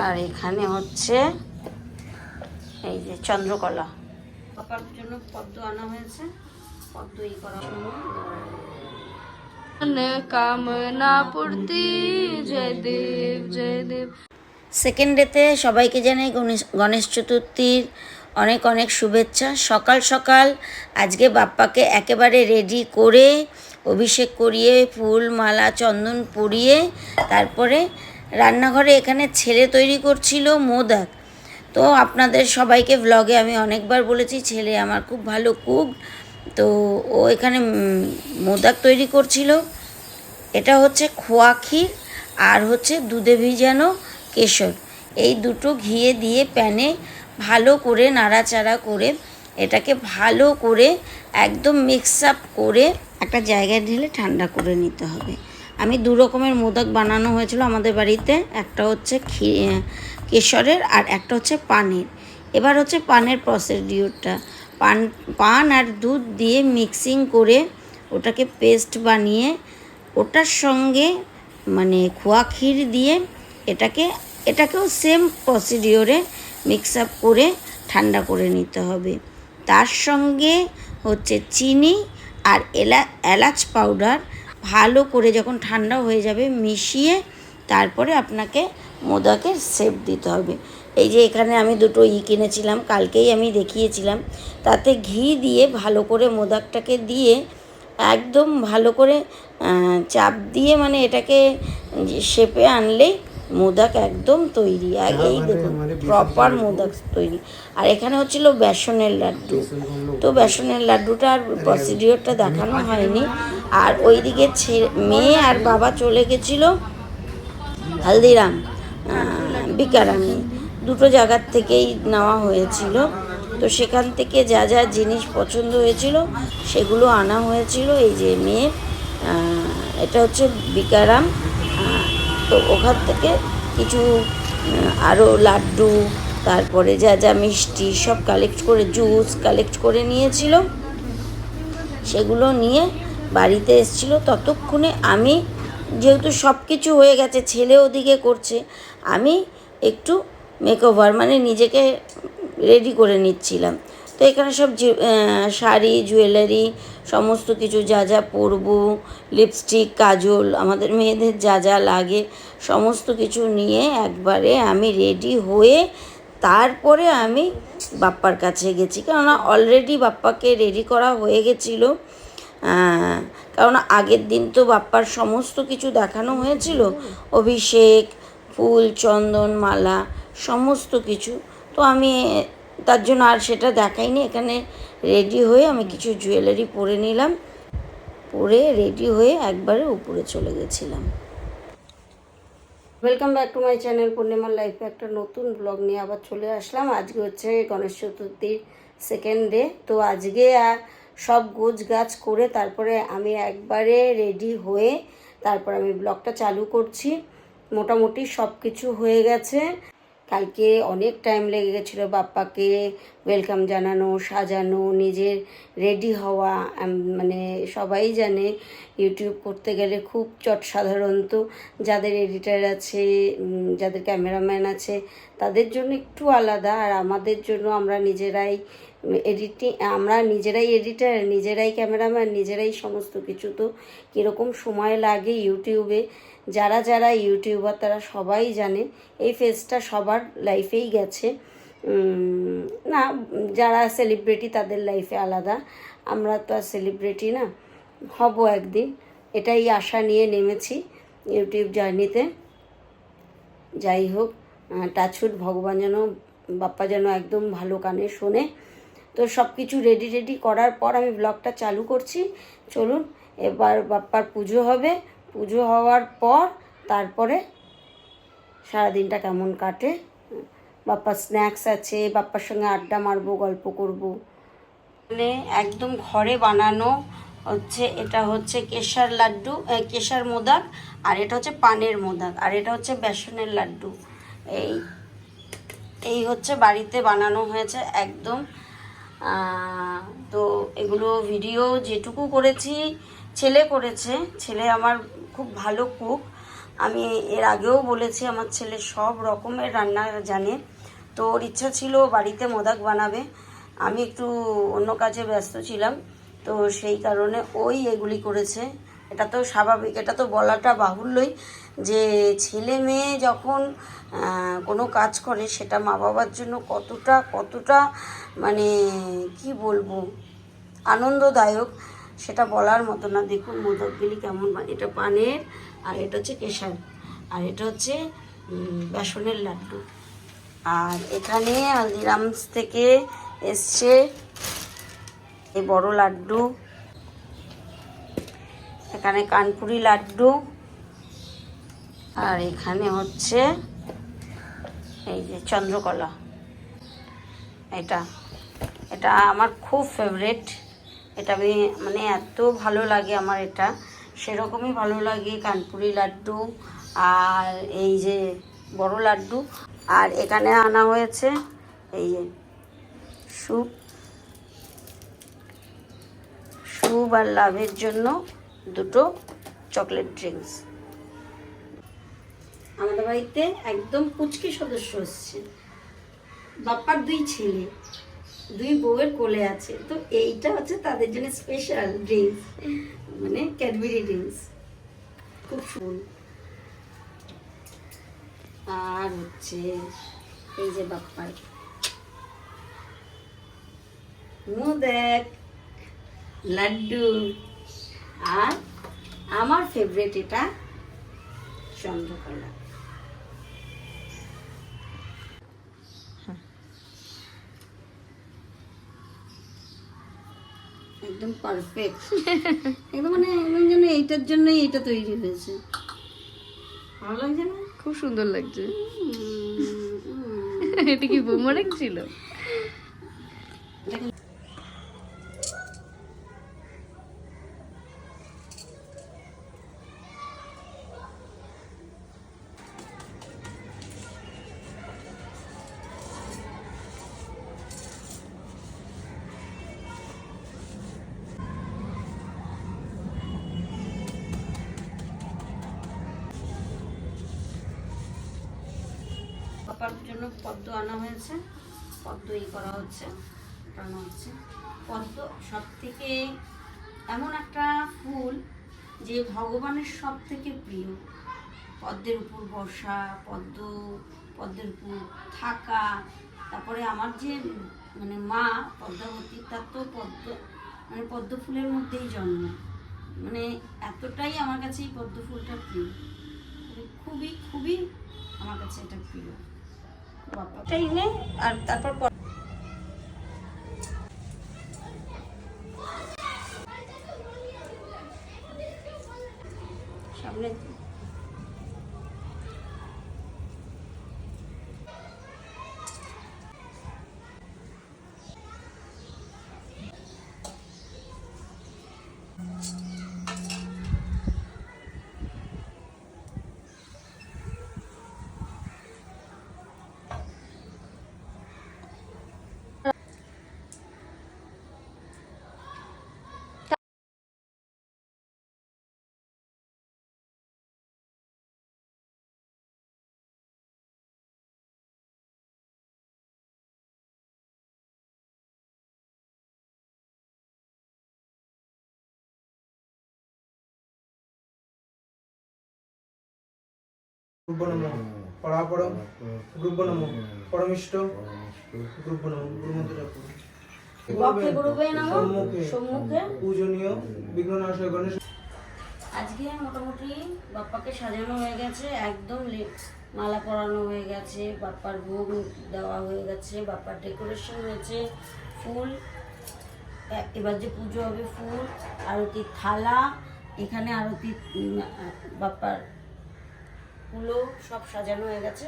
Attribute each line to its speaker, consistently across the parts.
Speaker 1: আর এখানে হচ্ছে এই যে চন্দ্রকলা, পাপার জন্য পদ্ম আনা হয়েছে, পদ্ম করার জন্য কামনা পূর্তি। জয় দেব জয় দেব। সেকেন্ড ডেতে সবাইকে জানাই গণেশ চতুর্থীর অনেক অনেক শুভেচ্ছা। সকাল সকাল আজকে বাপ্পাকে একেবারে রেডি করে অভিষেক করিয়ে ফুল মালা চন্দন পরিয়ে তারপরে রান্নাঘরে এখানে ছেলে তৈরি করছিল মোদক। তো আপনাদের সবাইকে ভ্লগে আমি অনেকবার বলেছি ছেলে আমার খুব ভালো কুক। তো ও এখানে মোদক তৈরি করছিল। এটা হচ্ছে খোয়া ক্ষীর আর হচ্ছে দুধে ভিজানো কেশর, এই দুটো ঘিয়ে দিয়ে প্যানে ভালো করে নাড়াচাড়া করে এটাকে ভালো করে একদম মিক্স আপ করে একটা জায়গায় ঢেলে ঠান্ডা করে নিতে হবে। আমি দু রকমের মোদক বানানো হয়েছিল আমাদের বাড়িতে, একটা হচ্ছে কেশরের আর একটা হচ্ছে পানের। এবার হচ্ছে পানের প্রসিডিওরটা, পান আর দুধ দিয়ে মিক্সিং করে ওটাকে পেস্ট বানিয়ে ওটার সঙ্গে মানে খোয়া ক্ষীর দিয়ে এটাকেও সেম প্রসিডিওরে মিক্স আপ করে ঠান্ডা করে নিতে হবে। তার সঙ্গে হচ্ছে চিনি আর এলাচ পাউডার ভালো করে যখন ঠান্ডা হয়ে যাবে মিশিয়ে তারপরে আপনাকে মোদকের শেপ দিতে হবে। এই যে এখানে আমি দুটো কিনেছিলাম, কালকেই আমি দেখিয়েছিলাম, তাতে ঘি দিয়ে ভালো করে মোদকটাকে দিয়ে একদম ভালো করে চাপ দিয়ে মানে এটাকে শেপে আনলেই মোদক একদম তৈরি। আর এই দেখুন প্রপার মোদক তৈরি। আর এখানে হচ্ছিল বেসনের লাড্ডু, তো বেসনের লাড্ডুটার প্রসিডিওরটা দেখানো হয়নি। আর ওইদিকে মেয়ে আর বাবা চলে গেছিলো হালদিরাম বিকারামে, দুটো জায়গার থেকেই নেওয়া হয়েছিল। তো সেখান থেকে যা যা জিনিস পছন্দ হয়েছিল সেগুলো আনা হয়েছিল। এই যে মেয়ে, এটা হচ্ছে বিকারাম, তো ওখান থেকে কিছু আরও লাড্ডু তারপরে যা যা মিষ্টি সব কালেক্ট করে, জুস কালেক্ট করে নিয়েছিল, সেগুলো নিয়ে বাড়িতে এসেছিলো। ততক্ষণে আমি যেহেতু সব কিছু হয়ে গেছে, ছেলে ওদিকে করছে, আমি একটু মেকওভার মানে নিজেকে রেডি করে নিচ্ছিলাম। তো এখানে সব শাড়ি জুয়েলারি সমস্ত কিছু যা যা পরবো, লিপস্টিক কাজল আমাদের মেয়েদের যা যা লাগে সমস্ত কিছু নিয়ে একবারে আমি রেডি হয়ে তারপরে আমি বাপ্পার কাছে গেছি। কেননা অলরেডি বাপ্পাকে রেডি করা হয়ে গেছিলো, কারণ আগের দিন তো বাপ্পার সমস্ত কিছু দেখানো হয়েছিল, অভিষেক ফুল চন্দন মালা সমস্ত কিছু। তো আমি তার জন্য আর সেটা দেখাইনি। এখানে রেডি হয়ে আমি কিছু জুয়েলারি পরে নিলাম, পরে রেডি হয়ে একবারে উপরে চলে গেছিলাম। Welcome back to my channel পূর্ণিমার লাইফে একটা নতুন ব্লগ নিয়ে আবার চলে আসলাম। আজকে হচ্ছে গণেশ চতুর্থীর সেকেন্ড ডে। তো আজকে সব গোছ গাছ করে তারপরে আমি একবারে রেডি হয়ে তারপর আমি ব্লগটা চালু করছি। মোটামুটি সব কিছু হয়ে গেছে। কালকে অনেক টাইম লেগে গেছিলো বাপ্পাকে ওয়েলকাম জানানো, সাজানো, নিজের রেডি হওয়া। মানে সবাই জানে ইউটিউব করতে গেলে খুব সাধারণত যাদের এডিটার আছে, যাদের ক্যামেরাম্যান আছে তাদের জন্য একটু আলাদা, আর আমাদের জন্য আমরা নিজেরাই এডিটার, নিজেরাই ক্যামেরাম্যান, নিজেরাই সমস্ত কিছু। তো কীরকম সময় লাগে ইউটিউবে, যারা যারা ইউটিউবার তারা সবাই জানে। এই ফেজটা সবার লাইফেই গেছে, না যারা সেলিব্রিটি তাদের লাইফে আলাদা, আমরা তো আর সেলিব্রিটি না, হব একদিন, এটাই আশা নিয়ে নেমেছি ইউটিউব জার্নিতে। যাই হোক, টাচউড, ভগবান যেন বাপ্পা যেন একদম ভালো কানে শোনে। তো সব কিছু রেডি করার পর আমি ব্লগটা চালু করছি। চলুন, এবার বাপ্পার পুজো হবে, পুজো হওয়ার পর তারপরে সারাদিনটা কেমন কাটে। বাপ্পার স্ন্যাক্স আছে, বাপ্পার সঙ্গে আড্ডা মারবো, গল্প করব। মানে একদম ঘরে বানানো হচ্ছে, এটা হচ্ছে কেশর লাড্ডু, কেশর মোদক, আর এটা হচ্ছে পানের মোদক, আর এটা হচ্ছে বেসনের লাড্ডু। এই হচ্ছে বাড়িতে বানানো হয়েছে একদম। তো এগুলো ভিডিও যেটুকু করেছি ছেলে করেছে, ছেলে আমার খুব ভালো কুক। আমি এর আগেও বলেছি আমার ছেলে সব রকমের রান্না জানে, তো ওর ইচ্ছা ছিল বাড়িতে মোদক বানাবে। আমি একটু অন্য কাজে ব্যস্ত ছিলাম, তো সেই কারণে ওই এগুলি করেছে। এটা তো স্বাভাবিক, এটা তো বলাটা বাহুল্যই যে ছেলে মেয়ে যখন কোনো কাজ করে সেটা মা বাবার জন্য কতটা কতটা মানে কি বলবো আনন্দদায়ক, সেটা বলার মতো না। দেখুন মোদকগুলি কেমন, এটা পানের, আর এটা হচ্ছে কেশর, আর এটা হচ্ছে বেসনের লাড্ডু। আর এখানে হালদিরামস থেকে এসছে এই বড় লাড্ডু, এখানে কানপুরি লাড্ডু, আর এখানে হচ্ছে এই যে চন্দ্রকলা। এটা এটা আমার খুব ফেভারেট, এটা আমি মানে এত ভালো লাগে আমার, এটা সেরকমই ভালো লাগে কানপুরি লাড্ডু আর এই যে বড় লাড্ডু। আর এখানে আনা হয়েছে এই যে শুভ আর লাভের জন্য দুটো চকলেট ড্রিঙ্কস। আমাদের বাড়িতে একদম পুচকি সদস্য এসছে, বাপ্পার 2 ছেলে, 2 বউয়ের কোলে আছে, তো এইটা হচ্ছে তাদের জন্য স্পেশাল ড্রিঙ্কস, মানে ক্যাডবেরি ড্রিঙ্কস, খুব সুন্দর। আর হচ্ছে এই যে বাপ্পার মোদক, লাড্ডু, আর আমার ফেভারিট এটা চন্দ্রকলা। একদম পারফেক্ট, একদম মানে যেন এইটার জন্যই এটা তৈরি হয়েছে। ভালো লাগছে না?
Speaker 2: খুব সুন্দর লাগছে। এটা কি বুমারেং ছিল?
Speaker 1: বাবার জন্য পদ্ম আনা হয়েছে, পদ্ম করা হচ্ছে, আনা হচ্ছে। পদ্ম সব থেকে এমন একটা ফুল যে ভগবানের সব থেকে প্রিয়। পদ্মের উপর বসা, পদ্মের উপর থাকা, তারপরে আমার যে মানে মা পদ্মাবতী, তার তো পদ্ম ফুলের মধ্যেই জন্ম, মানে এতটাই আমার কাছে এই পদ্ম ফুলটা প্রিয়, খুবই খুবই আমার কাছে এটা প্রিয়। বাপ্পাটাই নে, আর তারপর সামনে
Speaker 3: গ্রুপ নমো পরাপর গ্রুপ নমো পরমিষ্ট গ্রুপ নমো গুরুমন্ত্র জপ
Speaker 1: বক্ষে গুরুবে নমঃ, সম্মুখে
Speaker 3: পূজনীয় বিঘ্ননাশক গণেশ।
Speaker 1: আজকে মোটামুটি বাপ্পাকে সাজানো হয়ে গেছে, একদম মালা পরানো হয়ে গেছে, বাপ্পার ভোগ দেওয়া হয়ে গেছে, বাপ্পার ডেকোরেশন হয়েছে, ফুল, এবার যে পুজো হবে ফুল, আরতির থালা, এখানে আরতি, বাপ্পার ফুলও সব সাজানো হয়ে গেছে।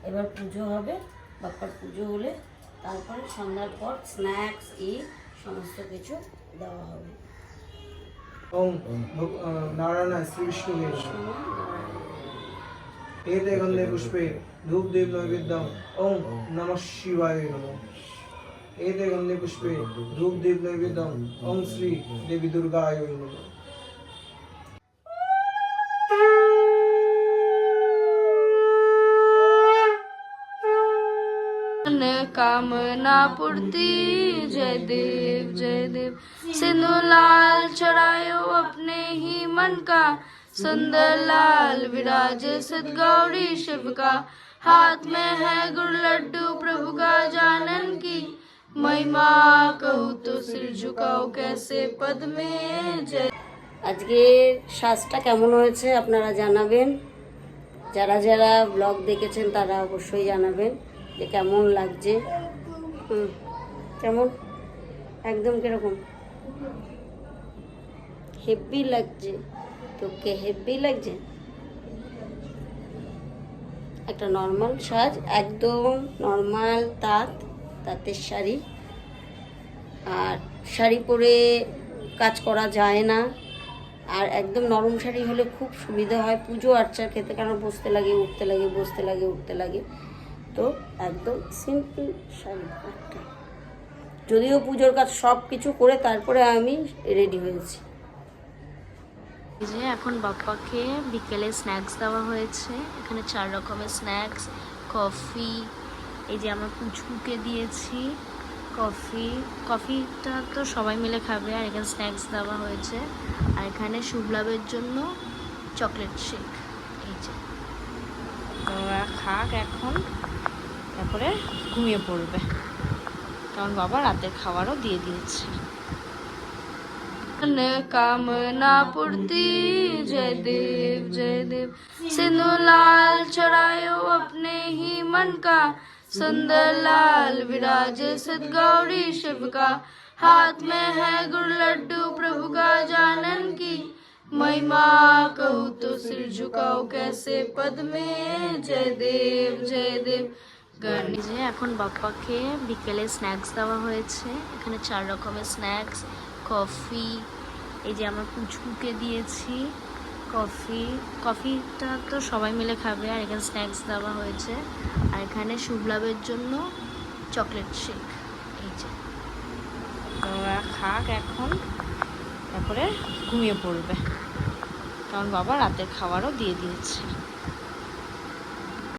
Speaker 1: এবার পুজো হবে, বাপ্পার পুজো হলে তারপরে সন্ধ্যার পর স্ন্যাক্স সমস্ত কিছু দেওয়া হবে।
Speaker 3: ওম নারায়ণ শ্রী বিষ্ণুবে एते गंधे पुष्पे धूप दीप नैवेद्यम ओम नमः शिवाय नमः। एते गंधे पुष्पे धूप दीप नैवेद्यम ओम श्री देवी दुर्गाय नमः।
Speaker 2: कामना पूर्ति जय देव सिंधु लाल चढ़ायो अपने ही मन का सुंदर लाल विराजे सदगौरी शिव का हाथ में है गुड़ लड्डू प्रभु का जानन की महिमा कहूँ तो सिर झुकाओ कैसे पद में जय।
Speaker 1: আজকে সাজটা কেমন হয়েছে আপনারা জানাবেন, যারা যারা ব্লগ দেখেছেন তারা অবশ্যই জানাবেন যে কেমন লাগছে। কেমন একদম কিরকম হেভি লাগছে, তোকে হেভি লাগছে। একটা নর্মাল সাজ, একদম নর্মাল তাঁতের শাড়ি, আর শাড়ি পরে কাজ করা যায় না, আর একদম নরম শাড়ি হলে খুব সুবিধা হয় পুজো আর্চার ক্ষেত্রে, কারণ বসতে লাগে উঠতে লাগে, বসতে লাগে উঠতে লাগে। তো একদম সিম্পল শাড়ি একটা, যদিও পুজোর কাজ সব কিছু করে তারপরে আমি রেডি হয়েছি।
Speaker 4: এই যে এখন বাপ্পাকে বিকেলে স্ন্যাক্স দেওয়া হয়েছে, এখানে 4 রকমের স্ন্যাক্স, কফি, এই যে আমরা পুচকুকে দিয়েছি কফিটা তো সবাই মিলে খাবে, আর এখানে স্ন্যাক্স দেওয়া হয়েছে, আর এখানে শুভলাভের জন্য চকলেট শেক। এই যে ওরা খাক এখন, তারপরে ঘুমিয়ে পড়বে, কারণ বাবা রাতের খাবারও দিয়ে দিয়েছে।
Speaker 2: कामना पूर्ति जय देव सिंधु लाल चढ़ायो अपने ही मन का सुंदर लाल विराजे सदगौरी शिव का हाथ में है गुड़ लड्डू प्रभु का जानन की महिमा कहूँ तो सिर झुकाओ कैसे पद में जय देव
Speaker 4: এই যে এখন বাপ্পাকে বিকেলে স্ন্যাক্স দেওয়া হয়েছে, এখানে 4 রকমের স্ন্যাক্স, কফি, এই যে আমরা পুচকুকে দিয়েছি কফিটা তো সবাই মিলে খাবে, আর এখানে স্ন্যাক্স দেওয়া হয়েছে, আর এখানে শুভলাভের জন্য চকলেট শেক। এই যে ওরা খাক এখন, তারপরে ঘুমিয়ে পড়বে, কারণ বাবা রাতের খাবারও দিয়ে দিয়েছে।